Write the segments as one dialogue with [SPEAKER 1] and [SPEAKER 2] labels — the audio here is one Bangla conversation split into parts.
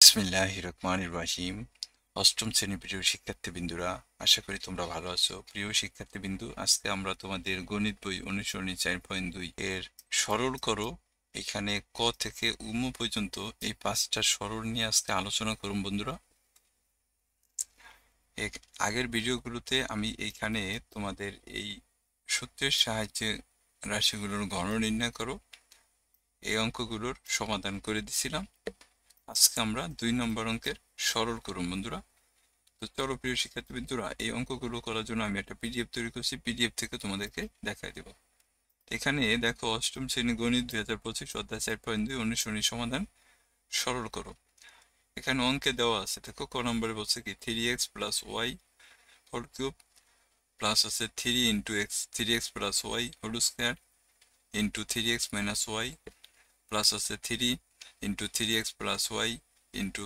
[SPEAKER 1] বিসমিল্লাহির রহমানির রহিম। অষ্টম শ্রেণীর প্রিয় শিক্ষার্থীবৃন্দুরা, আশা করি তোমরা ভালো আছো। প্রিয় শিক্ষার্থীবৃন্দু, আজকে আমরা তোমাদের গণিত বই অনুসরণী 4.2 এর সরল করো এখানে ক থেকে উম পর্যন্ত এই 5টা সরল নিয়ে আজকে আলোচনা করুন বন্ধুরা। আগের ভিডিওগুলোতে আমি এইখানে তোমাদের এই সূত্রের সাহায্যে রাশিগুলোর ঘন নির্ণয় করো এই অঙ্কগুলোর সমাধান করে দিছিলাম। আজকে আমরা 2 নম্বর অঙ্কের সরল করুন বন্ধুরা। তো চলো প্রিয় শিক্ষার্থীবৃন্দরা, এই অঙ্কগুলো করার জন্য আমি একটা পিডিএফ তৈরি করছি, পিডিএফ থেকে তোমাদেরকে দেখাই দেব। এখানে দেখো, অষ্টম শ্রেণী গণিত 2025 অধ্যায় 4.2 অনুসরণী সমাধান সরল করো। এখানে অঙ্কে দেওয়া আছে, দেখো ক নম্বরে বলছে কি 3x plus Y whole cube plus আছে 3x plus Y whole square into 3x minus Y plus আছে 3 plus Y into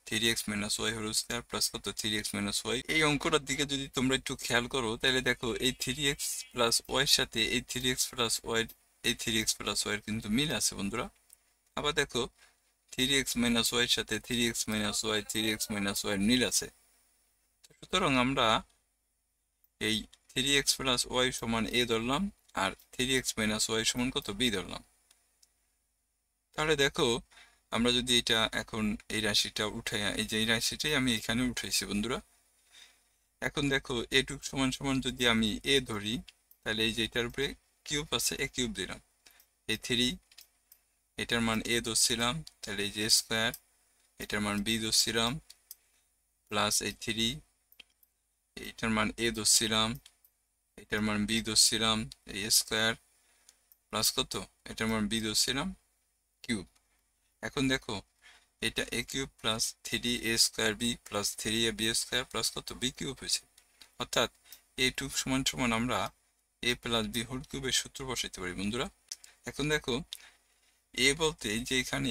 [SPEAKER 1] 3x minus Y whole square plus কত 3x মাইনাস ওয়াই। এই অঙ্কটার দিকে যদি তোমরা একটু খেয়াল করো, তাহলে দেখো এই 3x প্লাস ওয়াই এর সাথে এই 3x প্লাস ওয়াই এর কিন্তু মিল আছে বন্ধুরা। আবার দেখো 3x মাইনাস ওয়াই এর সাথে 3x মাইনাস ওয়াই মিল আছে। সুতরাং আমরা এই 3x প্লাস ওয়াই সমান a ধরলাম আর 3x মাইনাস ওয়াই সমান কত b ধরলাম। তাহলে দেখো, আমরা যদি এটা এখন এই রাশিটা উঠাই, এই যে এই রাশিটাই আমি এখানে উঠাইছি বন্ধুরা। এখন দেখো এটুক সমান সমান যদি আমি এ ধরি, তাহলে এই যে এটার উপরে কিউব আছে, এ কিউব দিলাম, এই 3 এটার মান এ ধরছিলাম, তাহলে এই যে স্কোয়ার এটার মান বি ধরছিলাম প্লাস এই 3 এটার মান এ ধরছিলাম, এটার মান বি ধরছিলাম, এই স্কোয়ার প্লাস কত এটার মান বি ধরছিলাম কিউব। এখন দেখো এটা a cube plus 3a square b plus 3ab square plus কত b কিউব হয়েছে। অর্থাৎ a2 সমান সমান আমরা a প্লাস b হোল কিউবের সূত্র বসাইতে পারি বন্ধুরা। এখন দেখো a বলতে যে এখানে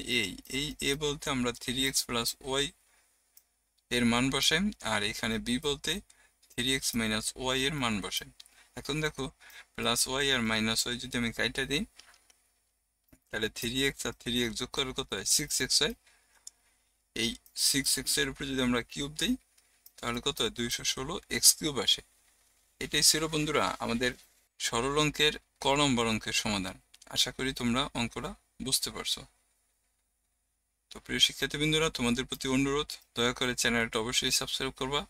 [SPEAKER 1] এই a বলতে আমরা 3x প্লাস ওয়াই এর মান বসাই, আর এখানে b বলতে 3x মাইনাস ওয়াই এর মান বসাই। এখন দেখো প্লাস ওয়াই আর মাইনাস ওয়াই যদি আমি কাইটা দিই, তাহলে 3x আর 3x যোগ করার কত হয় 6x হয়। এই 6x এর উপরে যদি আমরা কিউব দিই, তাহলে কত হয় 216x কিউব আসে। এটাই ছিল বন্ধুরা আমাদের সরল অঙ্কের ক নম্বর অঙ্কের সমাধান। আশা করি তোমরা অঙ্কটা বুঝতে পারছো। তো প্রিয় শিক্ষার্থীবৃন্দরা, তোমাদের প্রতি অনুরোধ, দয়া করে চ্যানেলটা অবশ্যই সাবস্ক্রাইব করবা,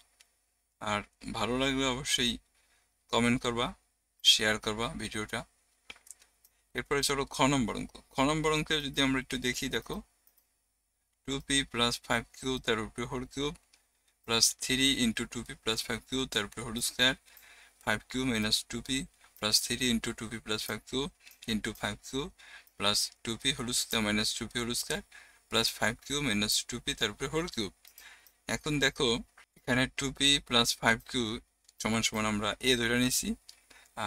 [SPEAKER 1] আর ভালো লাগলে অবশ্যই কমেন্ট করবা, শেয়ার করবা ভিডিওটা। এরপরে চলো খ নম্বর অঙ্ক। খ নম্বর অঙ্কে যদি আমরা একটু দেখি, দেখো 2p প্লাস 5q তার উপরে whole cube plus 3 into 2p plus 5q তার উপরে whole square 5q minus 2p plus 3 into 2p plus 5q into 5q plus 2p whole square minus 2p whole square plus 5q minus 2p তার উপরে হোল কিউব। এখন দেখো এখানে 2p প্লাস 5q সমান সমান আমরা a ধরে নিছি,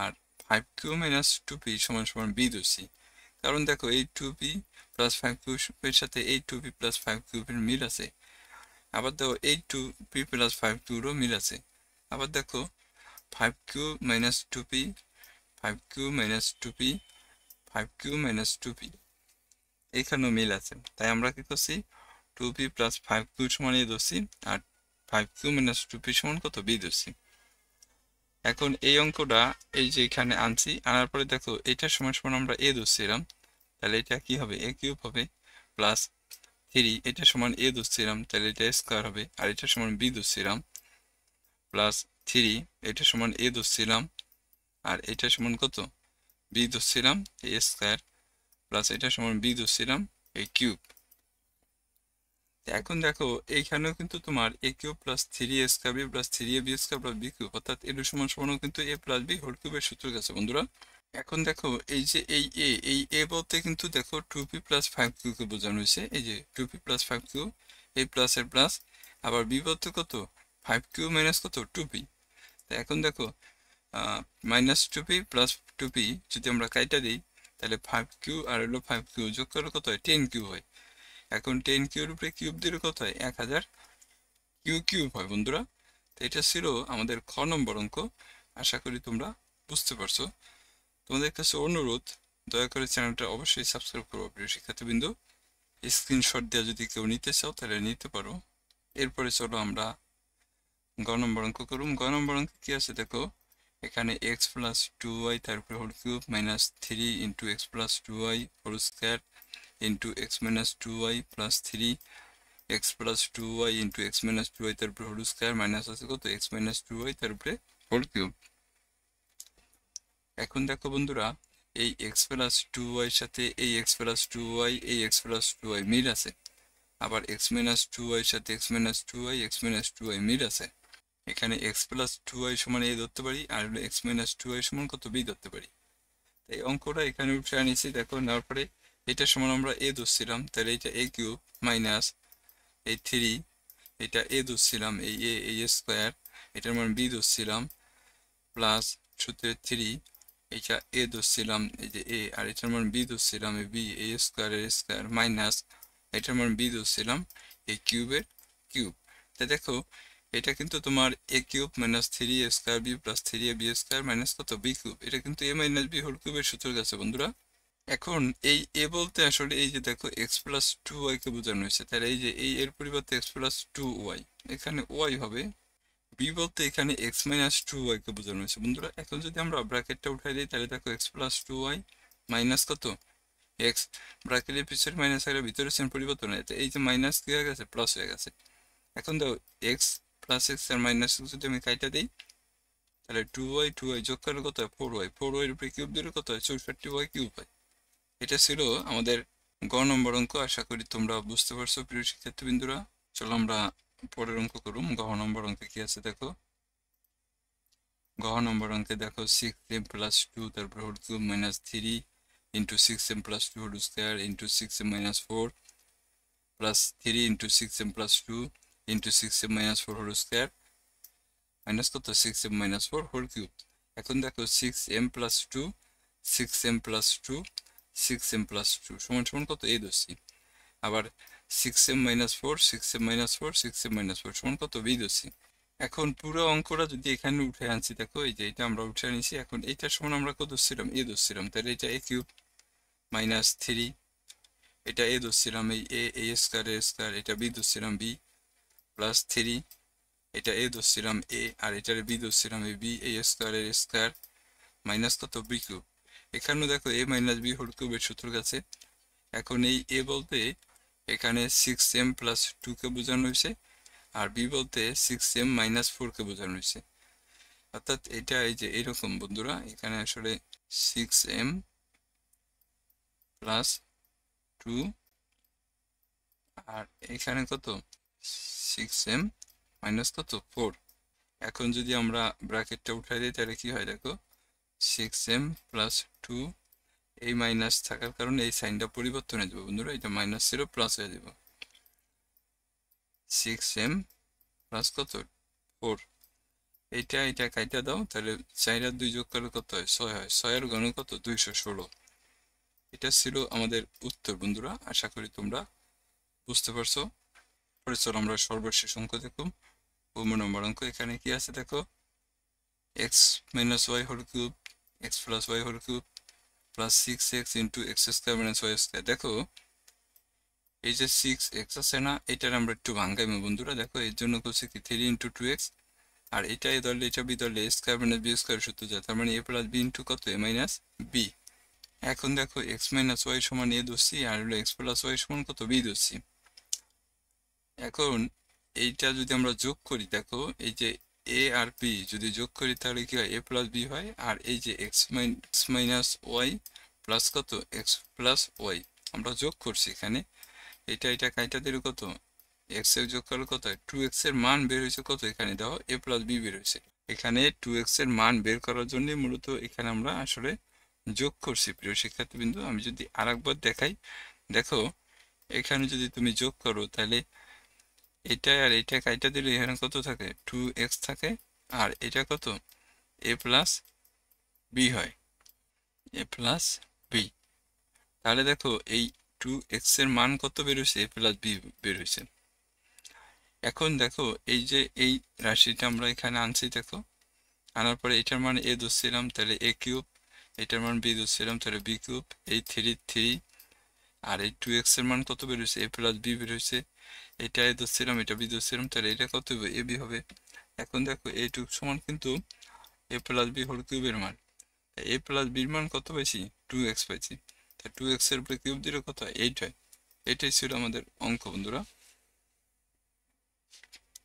[SPEAKER 1] আর 5q মাইনাস 2p সমান সমান b ধরছি। কারণ দেখো এই 2p প্লাস 5q এর সাথে এই 2p প্লাস 5q এর মিল আছে। আবার দেখো এই 2p প্লাস 5q এরও মিল আছে। আবার দেখো 5q minus 2p 5q minus 2p 5q minus 2p এইখানেও মিল আছে। তাই আমরা কি করছি 2p প্লাস 5q সমান a ধরছি, আর 5q মাইনাস 2p সমান কত b ধরছি। এখন এই অঙ্কটা এই যে এখানে আনছি, আনার পরে দেখো এটার সমান সমান আমরা a ধরছিলাম, তাহলে এটা কি হবে a কিউব হবে প্লাস 3 এটা সমান a ধরছিলাম, তাহলে এটা স্কয়ার হবে, আর এটা সমান b ধরছিলাম প্লাস 3 এটা সমান a ধরছিলাম, আর এটা সমান কত b ধরছিলাম a স্কয়ার প্লাস এটা সমান b ধরছিলাম এই কিউব। এখন দেখো এইখানেও কিন্তু তোমার a cube plus 3a square b plus 3ab square plus b cube, অর্থাৎ এর সমান সমানও কিন্তু a প্লাস b হোল কিউবের সূত্র গেছে বন্ধুরা। এখন দেখো এই যে এই a বলতে কিন্তু দেখো 2p প্লাস 5q কে বোঝানো হয়েছে, এই যে 2p প্লাস 5q এই প্লাস এর প্লাস, আবার b বলতে কত 5q মাইনাস কত 2p। এখন দেখো মাইনাস 2p প্লাস 2p যদি আমরা কাইটা দিই, তাহলে 5q আর হলো 5q যোগ করলে কত হয় 10q হয়। এখন 10q এর উপরে কিউব দিলে কত হয় 1000 কিউ কিউব হয় বন্ধুরা। তো এটা ছিল আমাদের খ নম্বর অঙ্ক। আশা করি তোমরা বুঝতে পারছো। তোমাদের কাছে অনুরোধ, দয়া করে চ্যানেলটা অবশ্যই সাবস্ক্রাইব করো প্রিয় শিক্ষার্থীবৃন্দ। স্ক্রিনশট দিয়ে যদি কেউ নিতে চাও তাহলে নিতে পারো। এরপরে চলো আমরা গ নম্বর অঙ্ক করুম। গ নম্বর অঙ্ক কি আছে দেখো, এখানে এক্স প্লাস 2y তারপরে whole cube minus 3 into X plus 2y whole square into X minus 2y plus 3 X plus 2y into X minus 2y তারপরে হোল স্কোয়ার মাইনাস আছে কত এক্স মাইনাস 2y তারপরে হোল কিউব। এখন দেখো বন্ধুরা, এই এক্স প্লাস 2y সাথে এই এক্স প্লাস 2y এই এক্স প্লাস 2y মিল আছে, আবার এক্স মাইনাস 2y সাথে x minus 2y x minus 2y মিল আছে। এখানে এক্স প্লাস 2y সমান a ধরতে পারি, আর এক্স মাইনাস 2y সমান কত b ধরতে পারি। এই অঙ্কটা এখানে উঠে আনিছি দেখো, নেওয়ার পরে এটা সমান আমরা a ধরছিলাম, তাহলে এটা a কিউব মাইনাস এই 3, এটা a ধরছিলাম এই a স্কোয়ার, এটার মান b ধরছিলাম প্লাস সূত্রের 3, এটা a ধরছিলাম এই যে a, আর এটার মান b ধরছিলাম এই b a স্কোয়ার এর স্কোয়ার মাইনাস এটার মান b ধরছিলাম এই কিউবের কিউব। তাই দেখো এটা কিন্তু তোমার a cube minus 3a square b plus 3ab square minus কত b কিউব, এটা কিন্তু a মাইনাস b হোল কিউবের সূত্রের কাছে বন্ধুরা। এখন এই a বলতে আসলে এই যে দেখো x প্লাস 2y কে বোঝানো হয়েছে, তাহলে এই যে এই এর পরিবর্তে x প্লাস 2y এখানে y হবে, b বলতে এখানে x মাইনাস 2y কে বোঝানো হয়েছে বন্ধুরা। এখন যদি আমরা ব্র্যাকেটটা উঠাই দিই তাহলে দেখো x প্লাস 2y মাইনাস কত x, ব্র্যাকেটের পিছনে মাইনাস আর ভিতরে সেম পরিবর্তন হয়, এই যে মাইনাস কি হয়ে গেছে প্লাস হয়ে গেছে। এখন দেখো x প্লাস x আর মাইনাস যদি আমি কাইটা দিই তাহলে 2y যোগ করলে কত হয় 4y, 4y এর উপরে কিউব দিলে কত হয় 64y কিউব হয়। এটা ছিল আমাদের গ নম্বর অঙ্ক। আশা করি তোমরা বুঝতে পারছো প্রিয় শিক্ষার্থীবৃন্দুরা। চলো আমরা পরের অঙ্ক করুম। গ নম্বর অঙ্কে কি আছে দেখো, গ নম্বর অঙ্কে দেখো 6m প্লাস 2 তারপর whole cube minus 3 into 6m plus 2 whole square into 6m minus 4 plus 3 into 6m plus 2 into 6m minus 4 whole square minus কত 6m মাইনাস 4 হোল কিউব। এখন দেখো 6m plus 2 6m plus 2 6m plus 2 সমান সমান কত এই ধরছি, আবার 6m minus 4 6m minus 4 6m minus 4 সমান কত b ধরছি। এখন পুরো অঙ্কটা যদি এখানে উঠে আনছি দেখো, এই যে এটা আমরা উঠে আনিছি, এখন এইটার সমান আমরা কত ধরছিলাম a ধরছিলাম, তাহলে এটা a কিউব মাইনাস 3, এটা a ধরছিলাম এই a স্কোয়ার a স্কোয়ার, এটা b ধরছিলাম b প্লাস 3, এটা a ধরছিলাম a আর এটার b ধরছিলাম এই b a স্কোয়ার এর স্কোয়ার মাইনাস কত b কিউব। এখানেও দেখো a মাইনাস b হোল কিউবের সূত্রের কাছে। এখন এই a বলতে এখানে 6m প্লাস 2 কে বোঝানো হয়েছে, আর b বলতে 6m মাইনাস 4 কে বোঝানো হয়েছে। অর্থাৎ এটা এই যে এরকম বন্ধুরা, এখানে আসলে 6m প্লাস 2 আর এখানে কত 6m মাইনাস কত 4। এখন যদি আমরা ব্র্যাকেটটা উঠাই দিই তাহলে কি হয় দেখো, 6m প্লাস 2, এই মাইনাস থাকার কারণে এই সাইনটা পরিবর্তন হয়ে যাবে বন্ধুরা, এটা মাইনাস 0 প্লাস হয়ে যাবে 6m প্লাস কত 4, এটা কাইটা দাও তাহলে 4 আর 2 যোগ করলে কত হয় 6 হয়, 6 এর ঘন কত 216। এটা ছিল আমাদের উত্তর বন্ধুরা। আশা করি তোমরা বুঝতে পারছো। পরে চলো আমরা সর্বশেষ অঙ্ক দেখো, 15 নম্বর অঙ্ক। এখানে কি আছে দেখো, x minus y whole cube x plus y whole cube plus 6x into X square minus Y square. দেখো এই যে 6x আছে না, এটার আমরা একটু ভাঙ্গাইবো বন্ধুরা। দেখো এর জন্য করছি কি 3 ইন্টু 2x, আর এটা এ ধরলে এটা বি ধরলে a square minus B square সূত্র যায়, তার মানে a প্লাস বি ইন্টু কত a মাইনাস বি। এখন দেখো x মাইনাস ওয়াই সমান a ধরছি, আর হলো x প্লাস ওয়াই সমান কত b ধরছি। এখন এইটা যদি আমরা যোগ করি দেখো, এই যে a আর b যদি যোগ করি তাহলে কি হয় a প্লাস b হয়, আর এই যে x মাইনাস ওয়াই প্লাস কত x প্লাস ওয়াই আমরা যোগ করছি এখানে, এটা কাইটা দিলে কত x এর যোগ করলে কত হয় 2x এর মান বের হয়েছে কত, এখানে দেখো a প্লাস b বের হয়েছে। এখানে 2x এর মান বের করার জন্য মূলত এখানে আমরা আসলে যোগ করছি প্রিয় শিক্ষার্থীবৃন্দ। আমি যদি আরেকবার দেখাই দেখো, এখানে যদি তুমি যোগ করো তাহলে এটা আর এটা কাইটা দিলে এখানে কত থাকে 2x থাকে, আর এটা কত a প্লাস b হয় a প্লাস b। তাহলে দেখো এই 2x এর মান কত বের হয়েছে a প্লাস b বের হয়েছে। এখন দেখো এই যে এই রাশিটা আমরা এখানে আনছি দেখো, আনার পরে এটার মান a ধরছিলাম তাহলে a কিউব, এটার মান b ধরছিলাম তাহলে b কিউব, এই 3 আর এই 2x এর মান কত বের হয়েছে? a প্লাস b বের হয়েছে। এটা a ধরছিলাম, এটা b ধরছিলাম, তাহলে এটা কত হবে? ab হবে। এখন দেখো এইটুক সমান কিন্তু a প্লাস b হোল কিউবের মান। a প্লাস b এর মান কত পাইছি? 2x পাইছি। তা 2x এর উপরে কিউব দিলে কত হয়? 8 হয়। এটাই ছিল আমাদের অঙ্ক বন্ধুরা।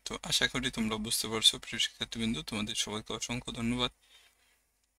[SPEAKER 1] তো আশা করি তোমরা বুঝতে পারছো প্রিয় শিক্ষার্থীবৃন্দ। তোমাদের সবাইকে অসংখ্য ধন্যবাদ।